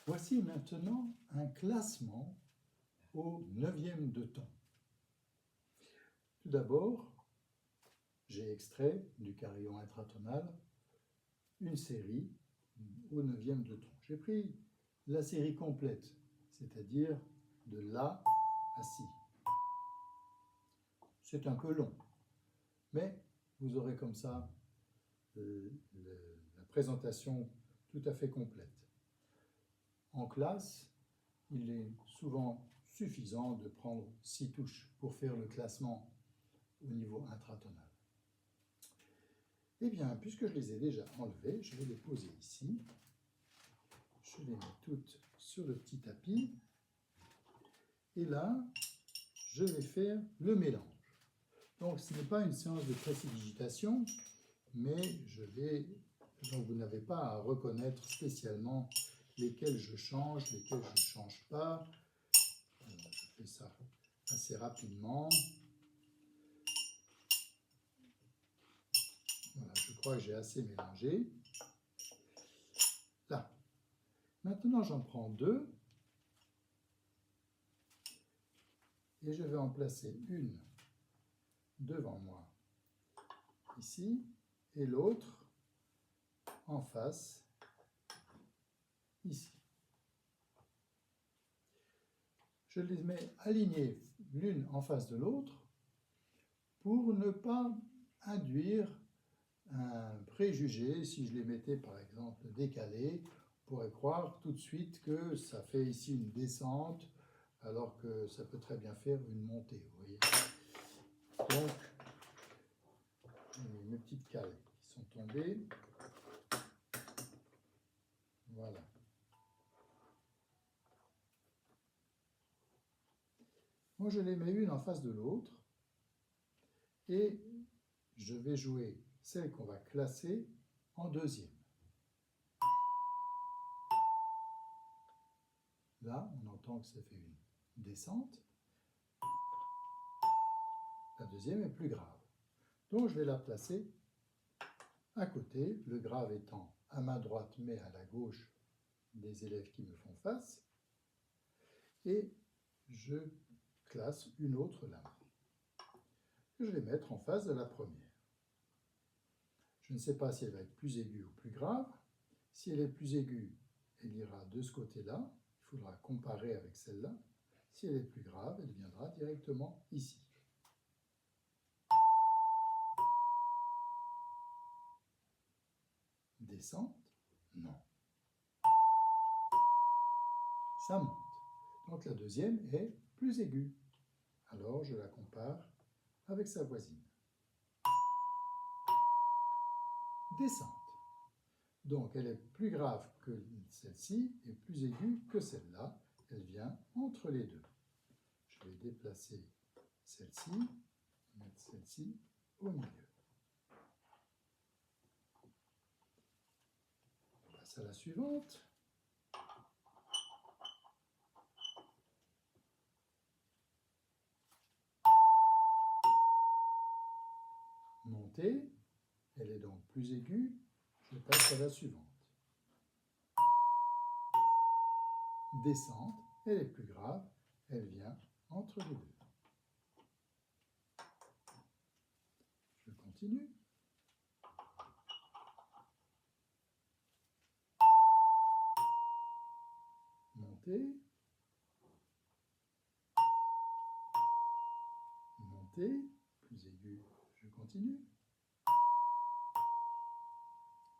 Voici maintenant un classement au 9e de ton. Tout d'abord, j'ai extrait du carillon intratonal une série au 9e de ton. J'ai pris la série complète, c'est-à-dire de La à Si. C'est un peu long, mais vous aurez comme ça la présentation tout à fait complète. En classe, il est souvent suffisant de prendre 6 touches pour faire le classement au niveau intratonal. Eh bien, puisque je les ai déjà enlevées, je vais les poser ici. Je les mets toutes sur le petit tapis. Et là, je vais faire le mélange. Donc, ce n'est pas une séance de précipitation, mais donc vous n'avez pas à reconnaître spécialement lesquels je change, lesquels je ne change pas. Je fais ça assez rapidement. Voilà, je crois que j'ai assez mélangé. Là. Maintenant, j'en prends 2. Et je vais en placer une devant moi, ici, et l'autre en face, ici. Je les mets alignées l'une en face de l'autre pour ne pas induire un préjugé. Si je les mettais par exemple décalées, on pourrait croire tout de suite que ça fait ici une descente, alors que ça peut très bien faire une montée, vous voyez. Donc, j'ai mis mes petites cales qui sont tombées. Voilà. Moi, je les mets une en face de l'autre et je vais jouer celle qu'on va classer en deuxième. Là, on entend que ça fait une descente. La deuxième est plus grave. Donc, je vais la placer à côté, le grave étant à ma droite mais à la gauche des élèves qui me font face. Et je classe une autre lame que je vais mettre en face de la première. Je ne sais pas si elle va être plus aiguë ou plus grave. Si elle est plus aiguë, elle ira de ce côté-là. Il faudra comparer avec celle-là. Si elle est plus grave, elle viendra directement ici. Descente? Non. Ça monte. Donc la deuxième est plus aiguë. Alors je la compare avec sa voisine. Descente. Donc elle est plus grave que celle-ci et plus aiguë que celle-là. Elle vient entre les deux. Je vais déplacer celle-ci, mettre celle-ci au milieu. On passe à la suivante. Montée, elle est donc plus aiguë. Je passe à la suivante. Descente, elle est plus grave. Elle vient entre les deux. Je continue. Montée. Montée, plus aiguë, je continue.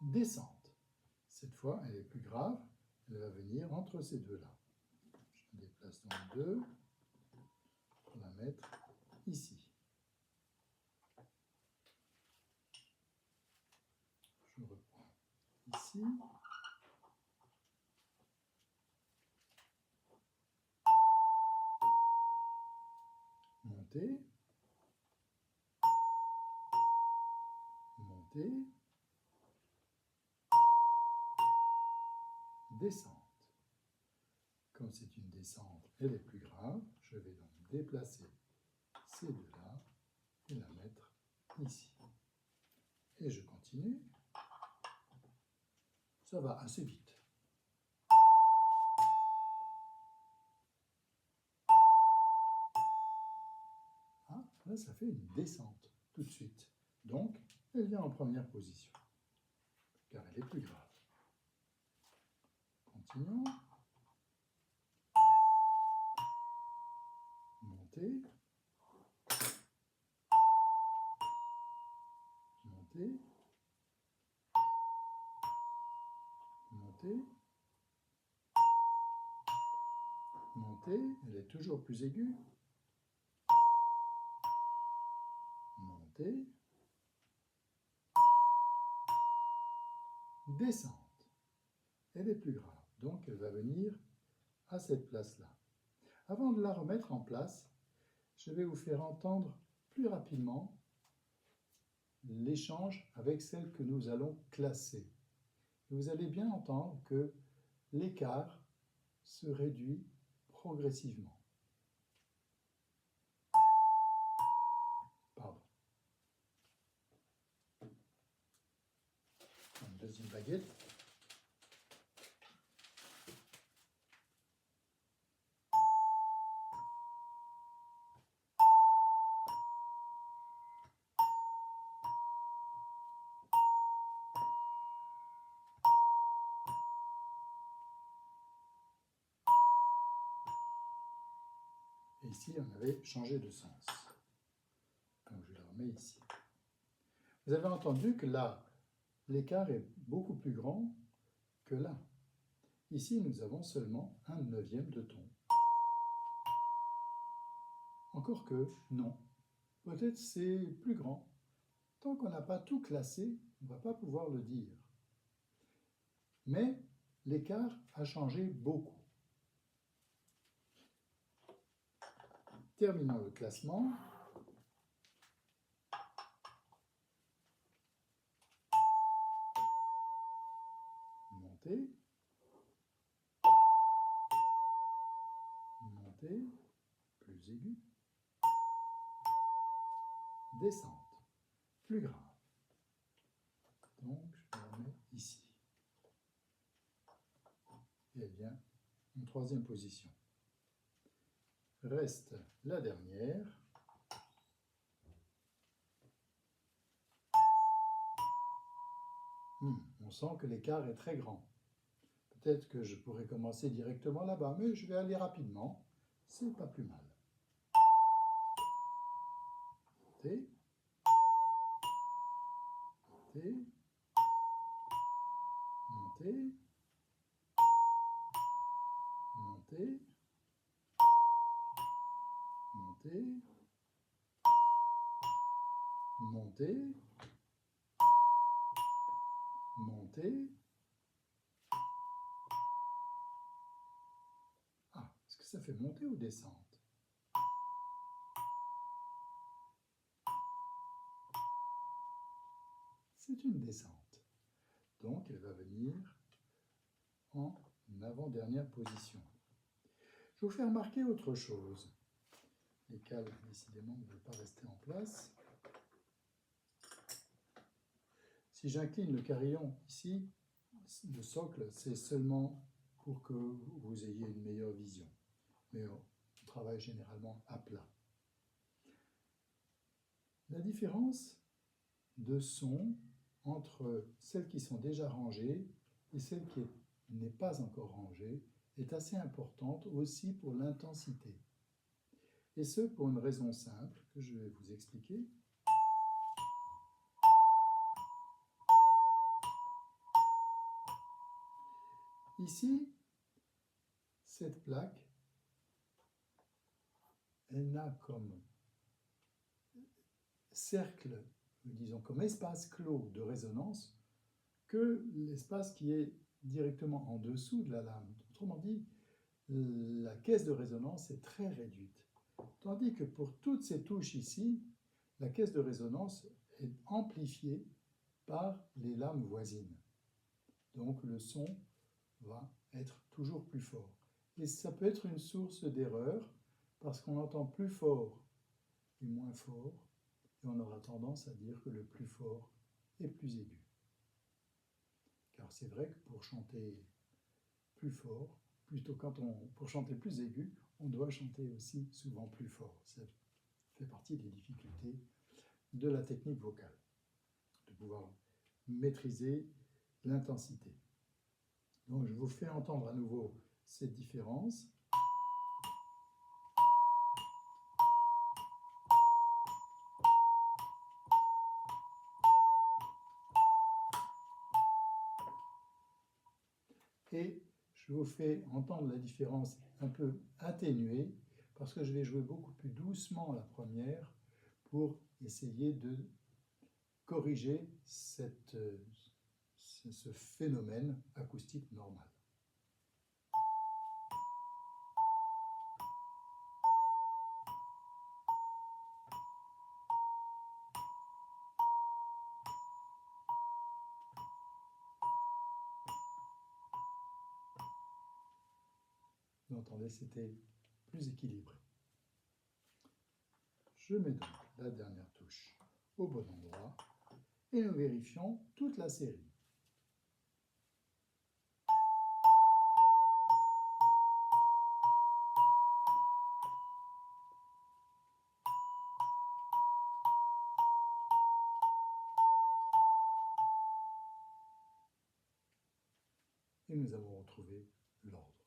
Descente. Cette fois, elle est plus grave. Elle va venir entre ces deux-là. Je déplace donc 2 pour la mettre ici. Je reprends ici. Montée. Montée. Descente. Comme c'est une descente, elle est plus grave. Je vais donc déplacer ces deux-là et la mettre ici. Et je continue. Ça va assez vite. Là, ça fait une descente tout de suite. Donc, elle vient en première position, car elle est plus grave. Continuons. Monter. Monter. Monter. Monter. Elle est toujours plus aiguë. Monter. Descente. Elle est plus grave, donc elle va venir à cette place-là. Avant de la remettre en place, je vais vous faire entendre plus rapidement l'échange avec celle que nous allons classer. Vous allez bien entendre que l'écart se réduit progressivement. Pardon. Une deuxième baguette. Et ici, on avait changé de sens. Donc je le remets ici. Vous avez entendu que là, l'écart est beaucoup plus grand que là. Ici, nous avons seulement un neuvième de ton. Encore que, non. Peut-être c'est plus grand. Tant qu'on n'a pas tout classé, on ne va pas pouvoir le dire. Mais l'écart a changé beaucoup. Terminons le classement. Monter. Monter. Plus aigu. Descente. Plus grave. Donc, je la remets ici. Et elle vient en troisième position. Reste la dernière. On sent que l'écart est très grand. Peut-être que je pourrais commencer directement là-bas, mais je vais aller rapidement. C'est pas plus mal. Monter. Monter. Monter. Monter. Monter. Monter. Monter. Ah, est-ce que ça fait monter ou descente? C'est une descente. Donc, elle va venir en avant-dernière position. Je vais vous faire remarquer autre chose. Les cales, décidément, ne veulent pas rester en place. Si j'incline le carillon ici, le socle, c'est seulement pour que vous ayez une meilleure vision. Mais on travaille généralement à plat. La différence de son entre celles qui sont déjà rangées et celles qui n'est pas encore rangée est assez importante aussi pour l'intensité. Et ce, pour une raison simple que je vais vous expliquer. Ici, cette plaque, elle n'a comme cercle, disons comme espace clos de résonance, que l'espace qui est directement en dessous de la lame. Autrement dit, la caisse de résonance est très réduite. Tandis que pour toutes ces touches ici, la caisse de résonance est amplifiée par les lames voisines. Donc le son va être toujours plus fort. Et ça peut être une source d'erreur parce qu'on entend plus fort et moins fort, et on aura tendance à dire que le plus fort est plus aigu. Car c'est vrai que pour chanter plus fort, plutôt pour chanter plus aigu, on doit chanter aussi souvent plus fort. Ça fait partie des difficultés de la technique vocale, de pouvoir maîtriser l'intensité. Donc je vous fais entendre à nouveau cette différence. Et je vous fais entendre la différence un peu atténuée parce que je vais jouer beaucoup plus doucement la première pour essayer de corriger ce phénomène acoustique normal. Vous entendez, c'était plus équilibré. Je mets donc la dernière touche au bon endroit et nous vérifions toute la série. Et nous avons retrouvé l'ordre.